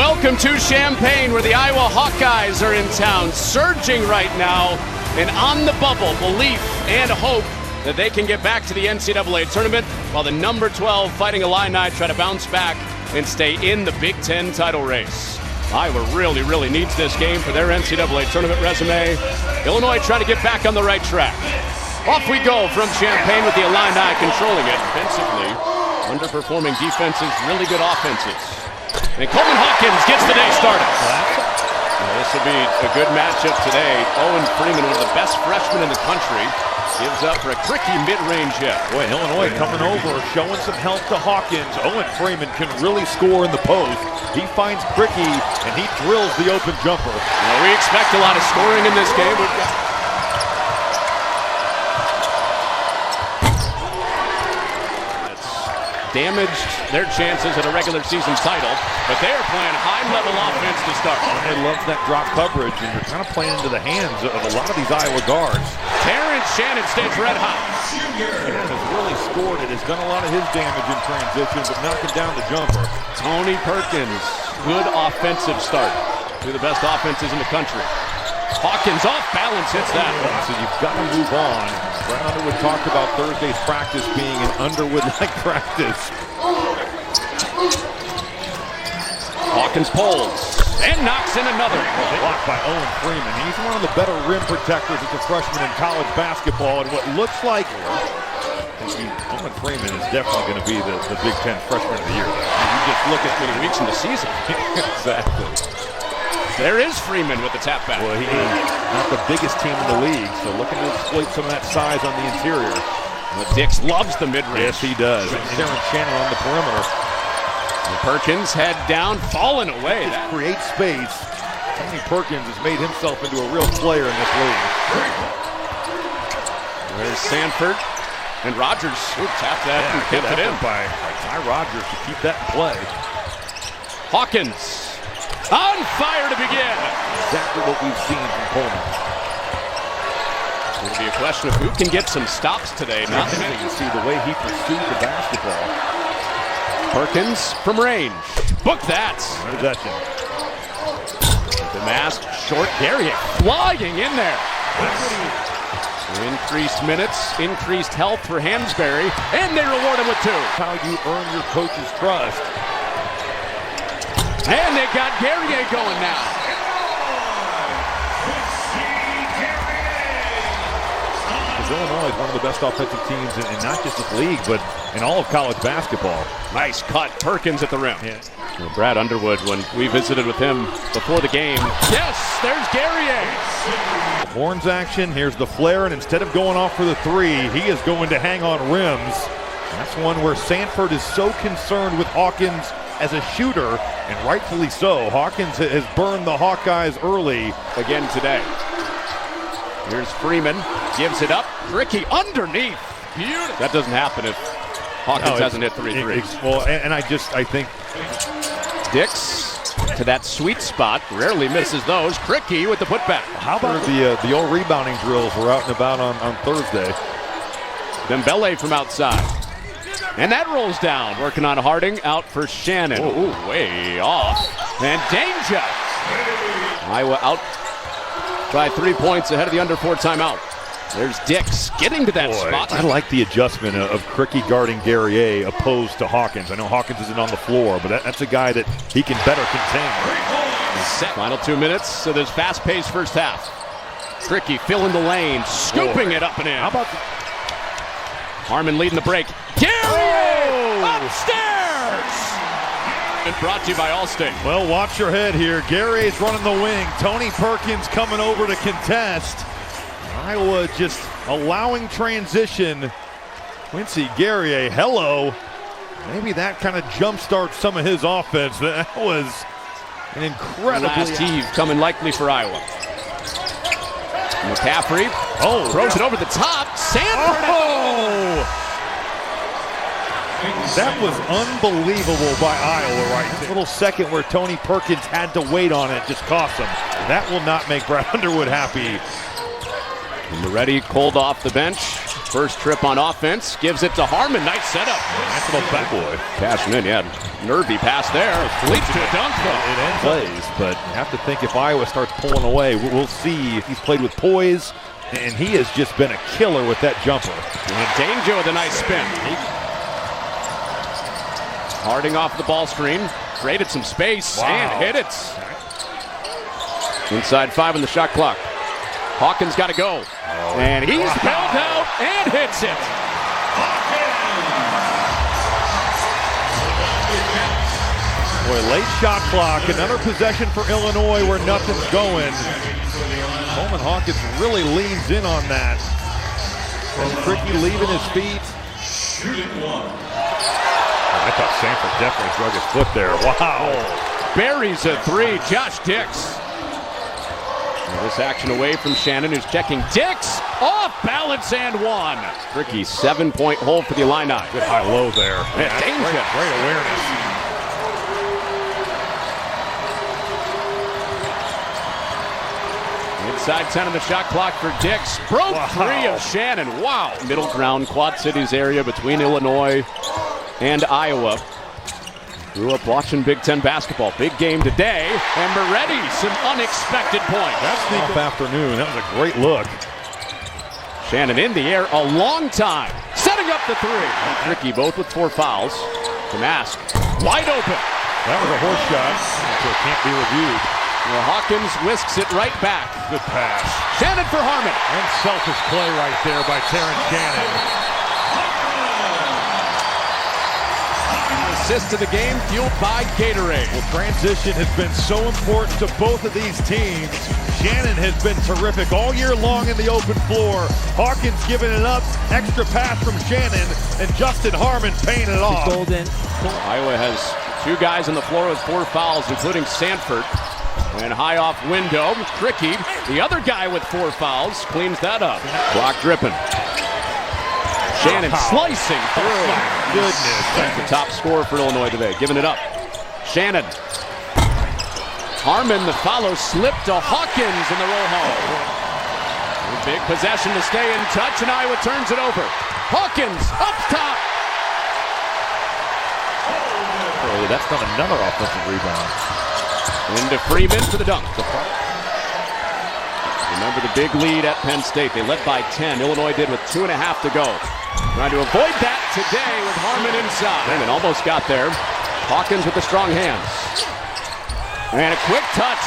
welcome to Champaign, where the Iowa Hawkeyes are in town, surging right now, and on the bubble, belief and hope that they can get back to the NCAA tournament, while the number 12 Fighting Illini try to bounce back and stay in the Big Ten title race. Iowa really needs this game for their NCAA tournament resume. Illinois trying to get back on the right track. Off we go from Champaign with the Illini controlling it defensively. Underperforming defenses, really good offenses. And Coleman Hawkins gets the day started. This will be a good matchup today. Owen Freeman, one of the best freshmen in the country, gives up for a tricky mid-range hit. Boy, Illinois coming over, showing some help to Hawkins. Owen Freeman can really score in the post. He finds Cricky, and he drills the open jumper. Well, we expect a lot of scoring in this game. We've got damaged their chances at a regular season title, but they are playing high-level offense to start. They love that drop coverage, and you're kind of playing into the hands of a lot of these Iowa guards. Terrence Shannon stays red hot. Shannon has really scored it, has done a lot of his damage in transition, but knocking down the jumper. Tony Perkins, good offensive start. Two of the best offenses in the country. Hawkins off balance, hits that. So you've got to move on. Brad Underwood talked about Thursday's practice being an Underwood-like practice. Hawkins pulls and knocks in another. Blocked by Owen Freeman. He's one of the better rim protectors as a freshman in college basketball, and what looks like Owen Freeman is definitely going to be the Big Ten freshman of the year. You just look at 3 weeks in the season. Exactly. There is Freeman with the tap back. Well, he is not the biggest team in the league, so looking to exploit some of that size on the interior. But Dix loves the mid-range. Yes, he does. And Terrence Shannon on the perimeter. And Perkins head down, falling away. That creates space. Tony Perkins has made himself into a real player in this league. There's Sanford and Rogers. Tapped that and kept it in. By Ty Rogers to keep that in play. Hawkins on fire to begin. Exactly what we've seen from Coleman. It'll be a question of who can get some stops today. Not many. You see the way he pursued the basketball. Perkins from range. Book that. Possession. The mask, short Garriott flying in there. Increased minutes, increased health for Hansberry, and they reward him with 2. How you earn your coach's trust. And they got Garriott going now. Illinois is one of the best offensive teams in not just this league, but in all of college basketball. Nice cut. Perkins at the rim. Yeah. Well, Brad Underwood, when we visited with him before the game. Yes, there's Garriott. Horns action. Here's the flare, and instead of going off for the 3, he is going to hang on rims. That's one where Sanford is so concerned with Hawkins as a shooter, and rightfully so. Hawkins has burned the Hawkeyes early. Again today. Here's Freeman, gives it up. Ricky underneath. Beautiful. That doesn't happen if Hawkins hasn't hit 3 threes. Well, and I think Dix to that sweet spot, rarely misses those. Cricky with the putback. How about the old rebounding drills were out and about on Thursday? Dembele from outside. And that rolls down, working on Harding, out for Shannon. Ooh, way off. And danger. Iowa out by 3 points ahead of the under 4 timeout. There's Dix getting to that spot. I like the adjustment of Cricky guarding Garriott opposed to Hawkins. I know Hawkins isn't on the floor, but that's a guy that he can better contain. Final 2 minutes, so there's fast-paced first half. Cricky filling the lane, scooping it up and in. How about Harmon leading the break. Garriott upstairs! And brought to you by Allstate. Well, watch your head here. Garriott's running the wing. Tony Perkins coming over to contest. Iowa just allowing transition. Quincy Garriott, hello. Maybe that kind of jumpstarts some of his offense. That was an incredible last heave coming likely for Iowa. McCaffrey throws it over the top. Sanford. That was unbelievable by Iowa right there. A little second where Tony Perkins had to wait on it, just cost him. That will not make Brad Underwood happy. Moretti cold off the bench. First trip on offense, gives it to Harmon. Nice setup. Nice little back boy. Cashing in, yeah. Nervy pass there. Leads to a dunk, though. It ends plays, but you have to think if Iowa starts pulling away, we'll see if he's played with poise, and he has just been a killer with that jumper. And Danger with a nice spin. Harding off the ball screen, created some space, and hit it. Inside 5 on the shot clock. Hawkins got to go. And he's bailed out and hits it. Boy, late shot clock. Another possession for Illinois where nothing's going. Coleman Hawkins really leans in on that. And Cricky leaving his feet. I thought Sanford definitely drug his foot there. Wow. Buries a 3. Josh Dix. This action away from Shannon, who's checking Dix. Off balance and one. Tricky 7-point hold for the Illini. Good high-low there. Yeah, danger. Great awareness. Inside 10 on the shot clock for Dix. Broke 3 of Shannon. Wow. Middle ground, Quad Cities area between Illinois and Iowa. Grew up watching Big Ten basketball. Big game today. And Moretti, some unexpected points. That's the afternoon. That was a great look. Shannon in the air a long time. Setting up the 3. Tricky, both with 4 fouls. Damask wide open. That was a horse shot, so it can't be reviewed. Well, Hawkins whisks it right back. Good pass. Shannon for Harmon. Unselfish play right there by Terrence Shannon. Assist to the game fueled by Gatorade. Well, transition has been so important to both of these teams. Shannon has been terrific all year long in the open floor. Hawkins giving it up. Extra pass from Shannon, and Justin Harmon paying it off. Iowa has 2 guys on the floor with 4 fouls, including Sanford. And high off window, Tricky, the other guy with 4 fouls, cleans that up. Clock dripping. Shannon slicing through. Oh my goodness. That's the top scorer for Illinois today, giving it up. Shannon. Harmon, the follow, slipped to Hawkins in the roll home. A big possession to stay in touch, and Iowa turns it over. Hawkins up top. Oh, that's not another offensive rebound. Into Freeman for the dunk. Remember the big lead at Penn State. They led by 10. Illinois did with 2.5 to go. Trying to avoid that today with Harmon inside. And almost got there. Hawkins with the strong hands. And a quick touch.